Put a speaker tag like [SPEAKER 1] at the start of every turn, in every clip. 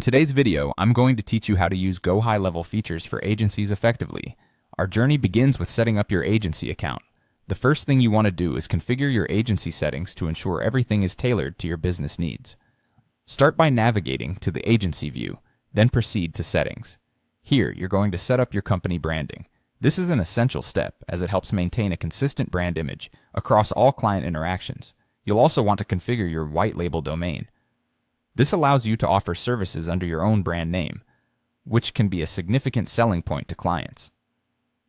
[SPEAKER 1] In today's video, I'm going to teach you how to use GoHighLevel features for agencies effectively. Our journey begins with setting up your agency account. The first thing you want to do is configure your agency settings to ensure everything is tailored to your business needs. Start by navigating to the agency view, then proceed to settings. Here, you're going to set up your company branding. This is an essential step as it helps maintain a consistent brand image across all client interactions. You'll also want to configure your white label domain. This allows you to offer services under your own brand name, which can be a significant selling point to clients.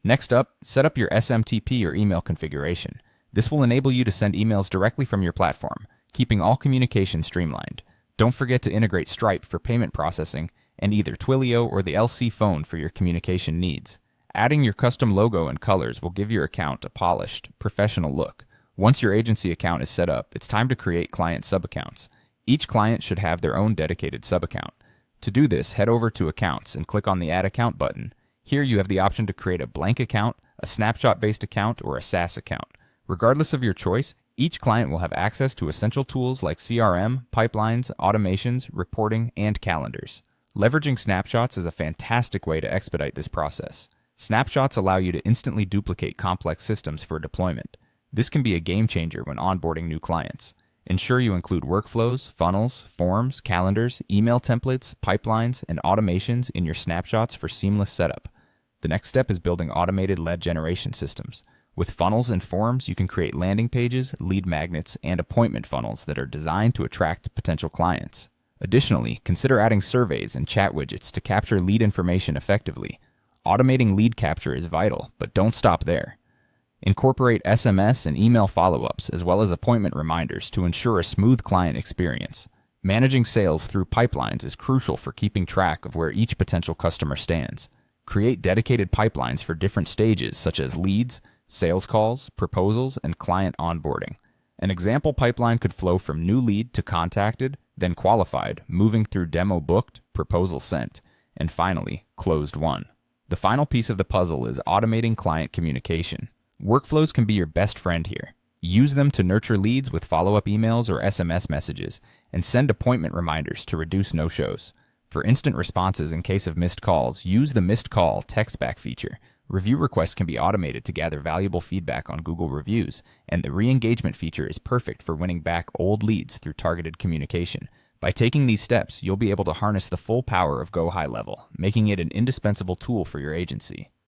[SPEAKER 1] Next up, set up your SMTP or email configuration. This will enable you to send emails directly from your platform, keeping all communication streamlined. Don't forget to integrate Stripe for payment processing and either Twilio or the LC phone for your communication needs. Adding your custom logo and colors will give your account a polished, professional look. Once your agency account is set up, it's time to create client sub-accounts. Each client should have their own dedicated sub-account. To do this, head over to Accounts and click on the Add Account button. Here you have the option to create a blank account, a snapshot-based account, or a SaaS account. Regardless of your choice, each client will have access to essential tools like CRM, pipelines, automations, reporting, and calendars. Leveraging snapshots is a fantastic way to expedite this process. Snapshots allow you to instantly duplicate complex systems for deployment. This can be a game changer when onboarding new clients. Ensure you include workflows, funnels, forms, calendars, email templates, pipelines, and automations in your snapshots for seamless setup. The next step is building automated lead generation systems. With funnels and forms, you can create landing pages, lead magnets, and appointment funnels that are designed to attract potential clients. Additionally, consider adding surveys and chat widgets to capture lead information effectively. Automating lead capture is vital, but don't stop there. Incorporate SMS and email follow-ups as well as appointment reminders to ensure a smooth client experience. Managing sales through pipelines is crucial for keeping track of where each potential customer stands. Create dedicated pipelines for different stages such as leads, sales calls, proposals, and client onboarding. An example pipeline could flow from new lead to contacted, then qualified, moving through demo booked, proposal sent, and finally, closed won. The final piece of the puzzle is automating client communication. Workflows can be your best friend here. Use them to nurture leads with follow-up emails or SMS messages, and send appointment reminders to reduce no-shows. For instant responses in case of missed calls, use the missed call text back feature. Review requests can be automated to gather valuable feedback on Google reviews, and the re-engagement feature is perfect for winning back old leads through targeted communication. By taking these steps, you'll be able to harness the full power of GoHighLevel, making it an indispensable tool for your agency.